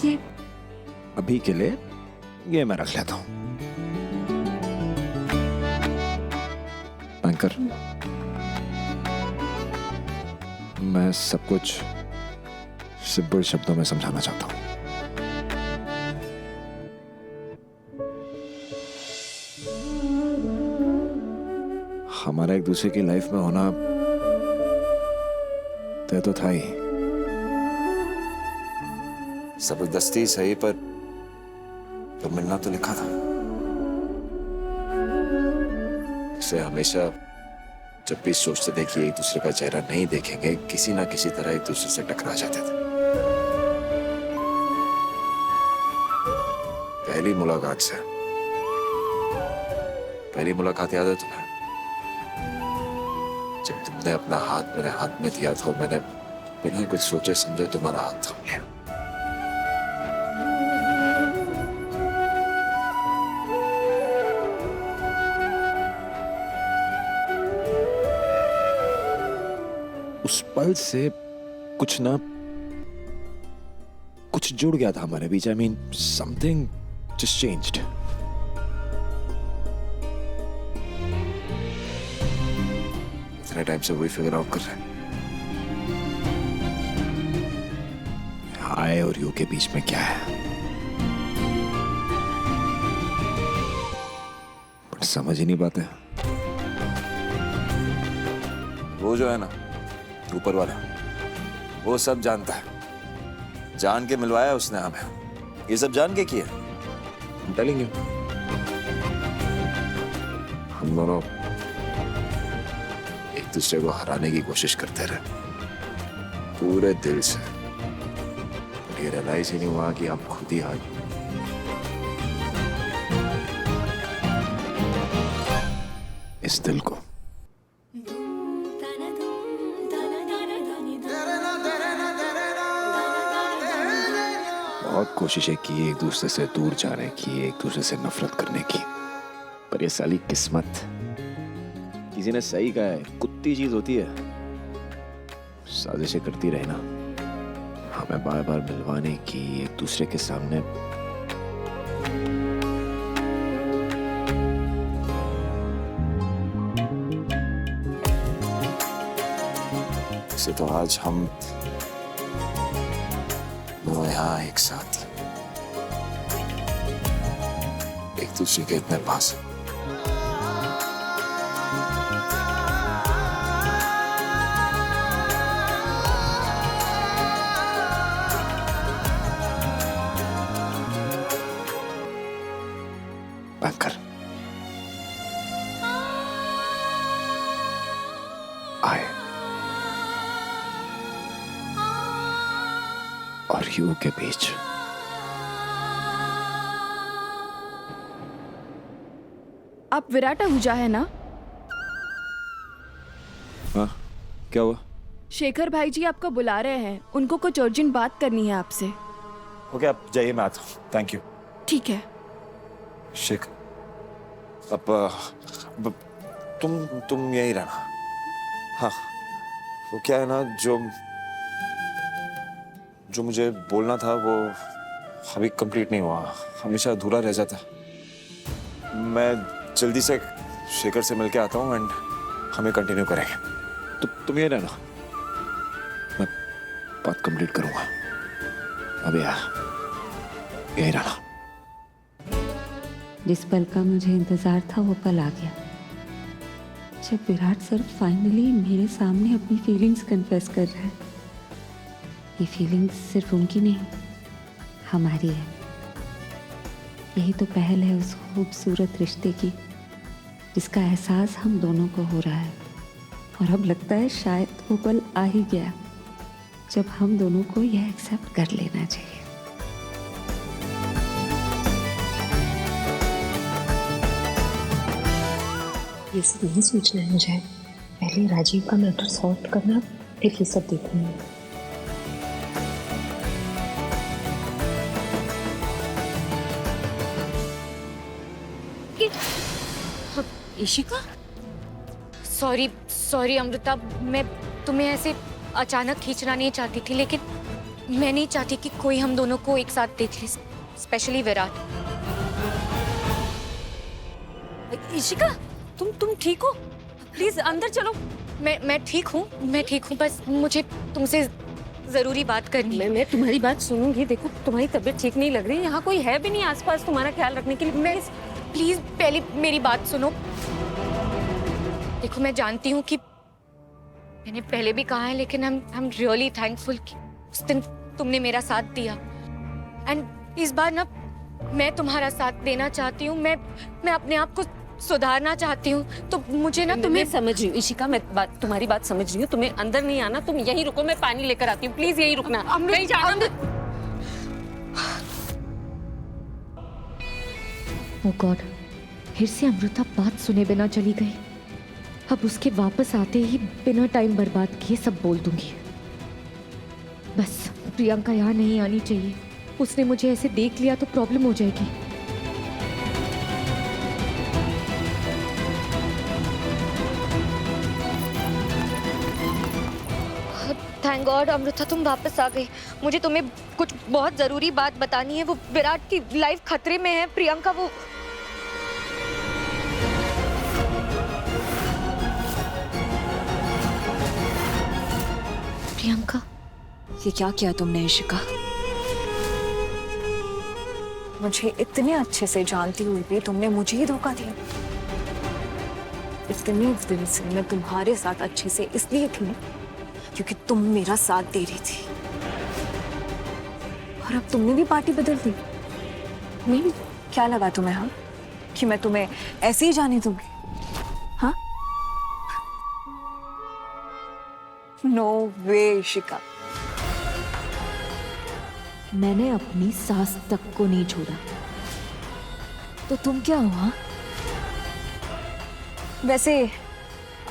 ये अभी के लिए ये मैं रख लेता हूँ। बैंकर, मैं सब कुछ सिंपल शब्दों में समझाना चाहता हूँ। हमारा एक दूसरे की लाइफ में होना तय तो था ही, जबरदस्ती सही, पर मिलना तो लिखा था। इसे हमेशा जब भी सोचते थे कि एक दूसरे का चेहरा नहीं देखेंगे, किसी ना किसी तरह एक दूसरे से टकरा जाते थे। पहली मुलाकात याद है तुम्हें? जब तुमने अपना हाथ मेरे हाथ में दिया तो मैंने बिना कुछ सोचे समझे तुम्हारा हाथ थाम लिया। उस पल से कुछ जुड़ गया था हमारे बीच। I mean something just changed. इतने टाइम से वही फिगर आउट कर रहे हैं, आई और यू के बीच में क्या है, बट समझ ही नहीं पाते। वो जो है ना ऊपर वाला, वो सब जानता है, जान के मिलवाया उसने हमें। ये सब जान के किया। I'm telling you, हम दोनों एक दूसरे को हराने की कोशिश करते रहे पूरे दिल से। ये रियलाइज ही नहीं हुआ कि हम खुद ही हार। इस दिल को बहुत कोशिशें की एक दूसरे से दूर जाने की, एक दूसरे से नफरत करने की, पर ये साली किस्मत, किसी ने सही कहा है, कुत्ती चीज होती है। साजिशें करती रहे ना, हमें बार बार मिलवाने की एक दूसरे के सामने। इसे तो आज हम यहाँ एक साथ एक दूसरे के इतने पास। बैंकर, आए और यू के बीच आप विराट आहूजा है ना? हाँ, क्या हुआ? शेखर भाई जी आपको बुला रहे हैं, उनको कुछ अर्जेंट बात करनी है आपसे। ओके, आप जाइए, मैं आता हूँ। Thank you. ठीक है। शेखर, अब तुम यहीं रहना। हाँ, वो क्या है ना, जो मुझे बोलना था वो अभी कंप्लीट नहीं हुआ, हमेशा अधूरा रह जाता। मैं जल्दी से शेखर से मिलके आता हूँ एंड हमें कंटिन्यू करेंगे। तुम ये रहना, मैं बात कंप्लीट करूंगा। अबे यार, यही रहना। जिस पल का मुझे इंतजार था वो पल आ गया, जब विराट सर फाइनली मेरे सामने अपनी फीलिंग्स कन्फेस कर रहे हैं। ये फीलिंग्स सिर्फ उनकी नहीं, हमारी है। यही तो पहल है उस खूबसूरत रिश्ते की, जिसका एहसास हम दोनों को हो रहा है। और अब लगता है शायद वो पल आ ही गया, जब हम दोनों को यह एक्सेप्ट कर लेना चाहिए। ये सब नहीं सोचना है मुझे, पहले राजीव का मैटर सॉल्व करना, फिर ये सब देखूंगी। इशिका, सॉरी अमृता, मैं तुम्हें ऐसे अचानक खींचना नहीं चाहती थी, लेकिन मैं नहीं चाहती कि कोई हम दोनों को एक साथ देख ले, स्पेशली विराट। इशिका, तुम ठीक हो? प्लीज अंदर चलो। मैं ठीक हूँ, बस मुझे तुमसे जरूरी बात करनी है। मैं तुम्हारी बात सुनूंगी। देखो तुम्हारी तबीयत ठीक नहीं लग रही, यहाँ कोई है भी नहीं आसपास तुम्हारा ख्याल रखने के लिए। प्लीज पहले मेरी बात सुनो। देखो मैं जानती हूँ कि मैंने पहले भी कहा है, लेकिन आई एम रियली थैंकफुल कि उस दिन तुमने मेरा साथ दिया। एंड इस बार ना मैं तुम्हारा साथ देना चाहती हूँ। मैं अपने आप को सुधारना चाहती हूँ। तो मुझे ना तुम्हें समझ रही हूँ इशिका, मैं तुम्हारी बात समझ रही हूँ। तुम्हें अंदर नहीं आना, तुम यहीं रुको, मैं पानी लेकर आती हूँ। प्लीज यहीं रुकना, कहीं जाना मत। ओह गॉड, फिर से अमृता बात सुने बिना चली गई। अब उसके वापस आते ही बिना टाइम बर्बाद किए सब बोल दूंगी। बस प्रियंका यहाँ नहीं आनी चाहिए। उसने मुझे ऐसे देख लिया तो प्रॉब्लम हो जाएगी। थैंक गॉड अमृता तुम वापस आ गई। मुझे तुम्हें कुछ बहुत जरूरी बात बतानी है। वो विराट की लाइफ खतरे में है। प्रियंका वो प्रियंका, ये क्या किया तुमने इशिका? मुझे इतने अच्छे से जानती हुई भी तुमने मुझे ही धोखा दिया। इतने दिन से मैं तुम्हारे साथ अच्छे से इसलिए थी क्योंकि तुम मेरा साथ दे रही थी, और अब तुमने भी पार्टी बदल दी। नहीं, क्या लगा तुम्हें हाँ कि मैं तुम्हें ऐसे ही जाने दूंगी? हाँ, नो वे इशिका। मैंने अपनी सास तक को नहीं छोड़ा। तो तुम क्या हुआ? वैसे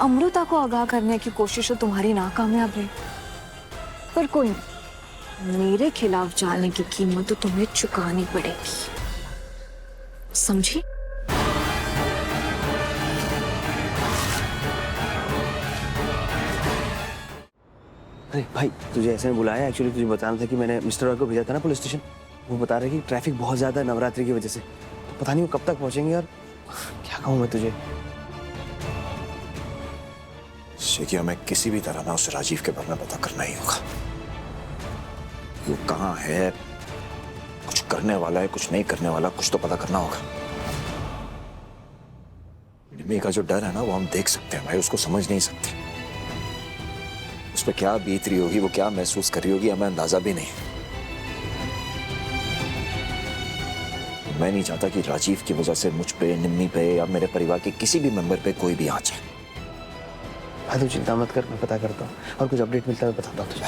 अमृता को आगाह करने की कोशिश तो तुम्हारी नाकामयाब रही, पर कोई नहीं, मेरे खिलाफ जाने की कीमत तो तुम्हें चुकानी पड़ेगी, समझी? अरे भाई, तुझे ऐसे में बुलाया एक्चुअली तुझे बताना था कि मैंने मिस्टर रॉय को भेजा था ना पुलिस स्टेशन। वो बता रहे कि ट्रैफिक बहुत ज्यादा है नवरात्रि की वजह से, तो पता नहीं वो कब तक पहुंचेंगे यार। क्या कहूँ मैं तुझे। शेखिया, मैं किसी भी तरह ना उस राजीव के बारे में पता करना ही होगा। वो कहाँ है, कुछ करने वाला है, कुछ नहीं करने वाला, कुछ तो पता करना होगा। निमी का जो डर है ना वो हम देख सकते हैं भाई, उसको समझ नहीं सकते। उस पर क्या बीत रही होगी, वो क्या महसूस कर रही होगी, हमें अंदाजा भी नहीं। मैं नहीं चाहता कि राजीव की वजह से मुझ पे, निम्मी पे या मेरे परिवार के किसी भी मेंबर पे कोई भी आंच है। भाई तू चिंता मत कर, मैं पता करता हूँ और कुछ अपडेट मिलता है मैं बताता हूँ तुझे।